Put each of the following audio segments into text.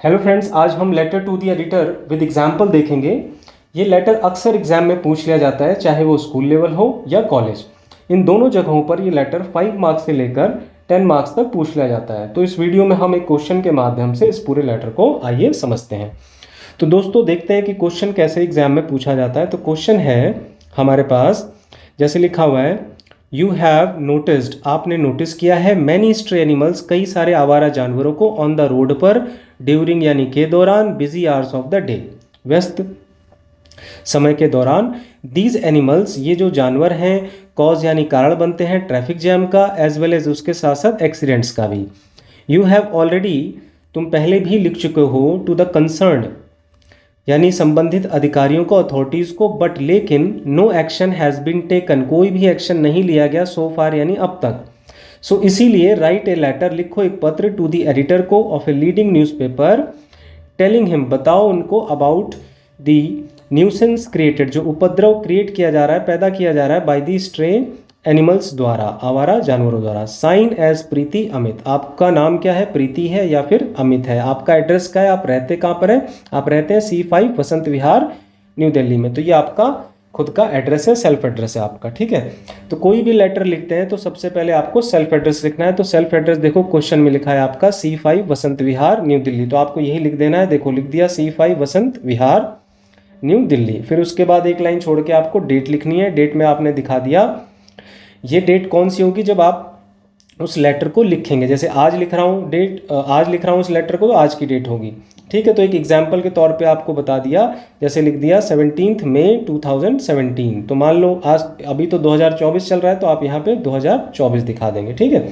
Hello friends, आज हम letter to the editor with example देखेंगे। ये लेटर अक्सर एग्जाम में पूछ लिया जाता है, चाहे वो स्कूल लेवल हो या कॉलेज। इन दोनों जगहों पर ये लेटर 5 मार्क्स से लेकर 10 मार्क्स तक पूछ लिया जाता है। तो इस वीडियो में हम एक क्वेश्चन के माध्यम से इस पूरे लेटर को आइए समझते हैं। तो दोस्तों देखते हैं कि क्वेश्चन कैसे एग्जाम में पूछा जाता है। तो क्वेश्चन है हमारे पास, जैसे लिखा हुआ है, यू हैव नोटिस्ड, आपने नोटिस किया है, मैनी स्ट्रे एनिमल्स, कई सारे आवारा जानवरों को, ऑन द रोड पर, ड्यूरिंग यानी के दौरान, busy hours of the day, व्यस्त समय के दौरान। दीज एनिमल्स, ये जो जानवर हैं, कॉज यानी कारण बनते हैं ट्रैफिक जैम का, एज वेल एज उसके साथ साथ एक्सीडेंट्स का भी। यू हैव ऑलरेडी, तुम पहले भी लिख चुके हो, टू द कंसर्न्ड यानी संबंधित अधिकारियों को, अथॉरिटीज़ को, बट लेकिन no action has been taken, कोई भी एक्शन नहीं लिया गया सो फार यानी अब तक। सो इसीलिए राइट ए लेटर, लिखो एक पत्र, टू द एडिटर को, of a leading newspaper, telling him, बताओ उनको, अबाउट द न्यूसेंस क्रिएटेड, जो उपद्रव क्रिएट किया जा रहा है, पैदा किया जा रहा है, बाय द स्ट्रे एनिमल्स द्वारा, आवारा जानवरों द्वारा। साइन एज प्रीति अमित, आपका नाम क्या है, प्रीति है या फिर अमित है। आपका एड्रेस क्या है, आप रहते कहाँ पर है, आप रहते हैं C5 वसंत विहार न्यू दिल्ली में। तो ये आपका खुद का एड्रेस है, सेल्फ एड्रेस है आपका, ठीक है। तो कोई भी लेटर लिखते हैं तो सबसे पहले आपको सेल्फ एड्रेस लिखना है। तो सेल्फ एड्रेस देखो क्वेश्चन में लिखा है आपका C5 वसंत विहार न्यू दिल्ली, तो आपको यही लिख देना है। देखो लिख दिया C5 वसंत विहार न्यू दिल्ली। फिर उसके बाद एक लाइन छोड़ के आपको डेट लिखनी है। डेट में आपने दिखा दिया, ये डेट कौन सी होगी जब आप उस लेटर को लिखेंगे। जैसे आज लिख रहा हूँ डेट, आज लिख रहा हूँ उस लेटर को, तो आज की डेट होगी, ठीक है। तो एक एग्जाम्पल के तौर पे आपको बता दिया, जैसे लिख दिया 17 मई 2017। तो मान लो आज, अभी तो 2024 चल रहा है, तो आप यहाँ पे 2024 दिखा देंगे, ठीक है।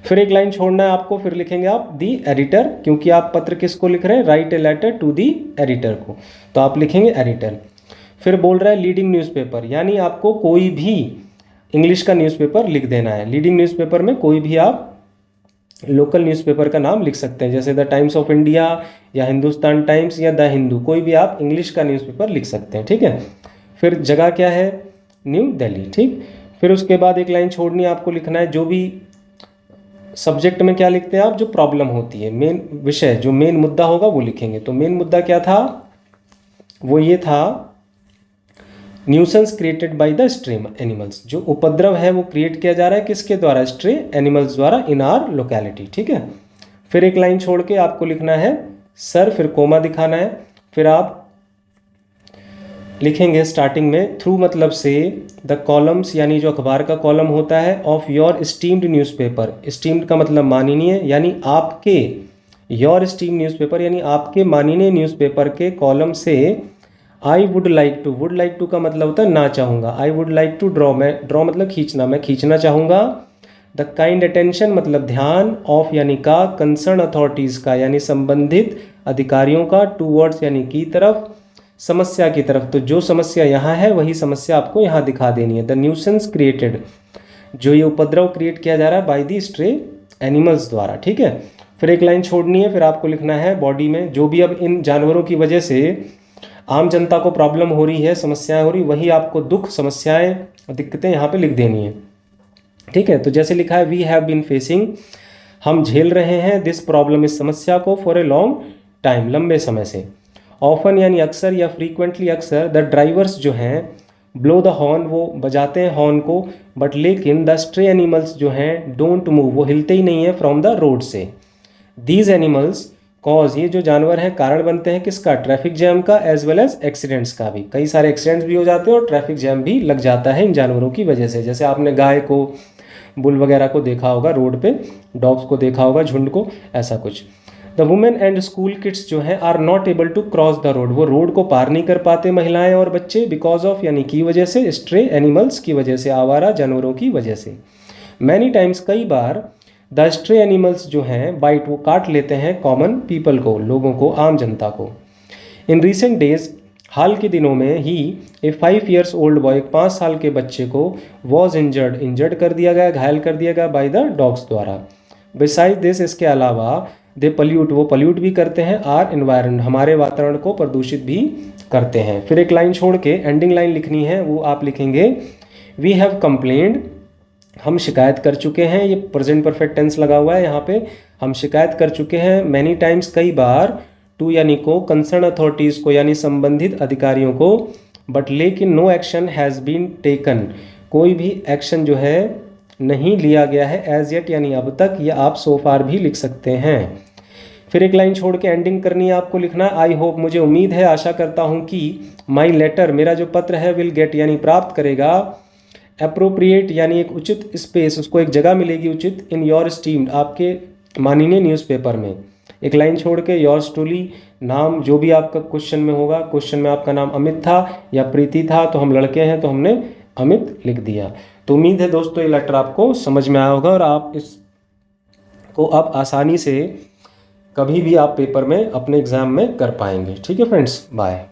फिर एक लाइन छोड़ना है आपको, फिर लिखेंगे आप दी एडिटर, क्योंकि आप पत्र किसको लिख रहे हैं, write a letter to the editor को, तो आप लिखेंगे एडिटर। फिर बोल रहा है लीडिंग न्यूज़पेपर, यानी आपको कोई भी इंग्लिश का न्यूज़पेपर लिख देना है। लीडिंग न्यूज़पेपर में कोई भी आप लोकल न्यूज़पेपर का नाम लिख सकते हैं, जैसे द टाइम्स ऑफ इंडिया या हिंदुस्तान टाइम्स या द हिंदू, कोई भी आप इंग्लिश का न्यूज़पेपर लिख सकते हैं, ठीक है। फिर जगह क्या है, न्यू दिल्ली, ठीक। फिर उसके बाद एक लाइन छोड़नी है, आपको लिखना है जो भी सब्जेक्ट में क्या लिखते हैं आप, जो प्रॉब्लम होती है, मेन विषय, जो मेन मुद्दा होगा वो लिखेंगे। तो मेन मुद्दा क्या था, वो ये था, nuisance created by the stray animals, जो उपद्रव है वो क्रिएट किया जा रहा है किसके द्वारा, स्ट्रे एनिमल्स द्वारा, इन आर लोकेलिटी, ठीक है। फिर एक लाइन छोड़ के आपको लिखना है सर, फिर कोमा दिखाना है। फिर आप लिखेंगे स्टार्टिंग में, थ्रू मतलब से, द कॉलम्स यानी जो अखबार का कॉलम होता है, of your steamed newspaper, steamed का मतलब माननीय, यानी आपके, योर स्टीम न्यूज़पेपर यानी आपके माननीय न्यूज़पेपर के कॉलम से, I would like to, would like to का मतलब होता है ना चाहूँगा, I would like to draw, मैं ड्रॉ मतलब खींचना, मैं खींचना चाहूँगा। द काइंड अटेंशन मतलब ध्यान, ऑफ यानी का, कंसर्न अथॉरिटीज़ का यानी संबंधित अधिकारियों का, टूवर्ड्स यानी की तरफ, समस्या की तरफ। तो जो समस्या यहाँ है वही समस्या आपको यहाँ दिखा देनी है। द न्यूसेंस क्रिएटेड, जो ये उपद्रव क्रिएट किया जा रहा है बाय दी स्ट्रे एनिमल्स द्वारा, ठीक है। फिर एक लाइन छोड़नी है, फिर आपको लिखना है बॉडी में, जो भी अब इन जानवरों की वजह से आम जनता को प्रॉब्लम हो रही है, समस्याएं हो रही, वही आपको दुख, समस्याएं, दिक्कतें यहाँ पे लिख देनी है, ठीक है। तो जैसे लिखा है, वी हैव बीन फेसिंग, हम झेल रहे हैं, दिस प्रॉब्लम, इस समस्या को, फॉर ए लॉन्ग टाइम, लंबे समय से। ऑफन यानी अक्सर या फ्रीक्वेंटली अक्सर, द ड्राइवर्स जो हैं, ब्लो द हॉर्न, वो बजाते हैं हॉर्न को, बट लेकिन द स्ट्रे एनिमल्स जो हैं, डोंट मूव, वो हिलते ही नहीं है, फ्रॉम द रोड से। दीज एनिमल्स, कॉज, ये जो जानवर हैं कारण बनते हैं किसका, ट्रैफिक जैम का, एज वेल एज एक्सीडेंट्स का भी। कई सारे एक्सीडेंट्स भी हो जाते हैं और ट्रैफिक जैम भी लग जाता है इन जानवरों की वजह से। जैसे आपने गाय को, बुल वगैरह को देखा होगा रोड पे, डॉग्स को देखा होगा, झुंड को, ऐसा कुछ। The women and school kids जो हैं, are not able to cross the road, वो रोड को पार नहीं कर पाते, महिलाएं और बच्चे, बिकॉज ऑफ यानी की वजह से, स्ट्रे एनिमल्स की वजह से, आवारा जानवरों की वजह से। मैनी टाइम्स, कई बार, द स्ट्रे एनिमल्स जो हैं, बाइट, वो काट लेते हैं, कॉमन पीपल को, लोगों को, आम जनता को। इन रिसेंट डेज, हाल के दिनों में ही, ए 5 years old बॉय, 5 साल के बच्चे को, वॉज इंजर्ड, इंजर्ड कर दिया गया, घायल कर दिया गया, बाय द डॉग्स द्वारा। बिसाइड दिस, इसके अलावा, दे पल्यूट, वो पल्यूट भी करते हैं, आर एनवायरनमेंट, हमारे वातावरण को प्रदूषित भी करते हैं। फिर एक लाइन छोड़ के एंडिंग लाइन लिखनी है, वो आप लिखेंगे, वी हैव कंप्लेंड, हम शिकायत कर चुके हैं, ये प्रेजेंट परफेक्ट टेंस लगा हुआ है यहाँ पे, हम शिकायत कर चुके हैं, मैनी टाइम्स, कई बार, टू यानी को, कंसर्न अथॉरिटीज़ को यानी संबंधित अधिकारियों को, बट लेकिन no action has been taken, कोई भी एक्शन जो है नहीं लिया गया है, एज येट यानी अब तक, या आप सो फार भी लिख सकते हैं। फिर एक लाइन छोड़ के एंडिंग करनी है, आपको लिखना आई होप, मुझे उम्मीद है, आशा करता हूँ कि माई लेटर, मेरा जो पत्र है, विल गेट यानी प्राप्त करेगा, अप्रोप्रिएट यानी एक उचित स्पेस, उसको एक जगह मिलेगी उचित, इन योर स्टीम्ड, आपके माननीय न्यूज़पेपर में। एक लाइन छोड़ के योर्स ट्रूली, नाम जो भी आपका क्वेश्चन में होगा, क्वेश्चन में आपका नाम अमित था या प्रीति था, तो हम लड़के हैं तो हमने अमित लिख दिया। तो उम्मीद है दोस्तों ये लेटर आपको समझ में आया होगा और आप इसको अब आसानी से कभी भी आप पेपर में अपने एग्ज़ाम में कर पाएंगे। ठीक है फ्रेंड्स, बाय।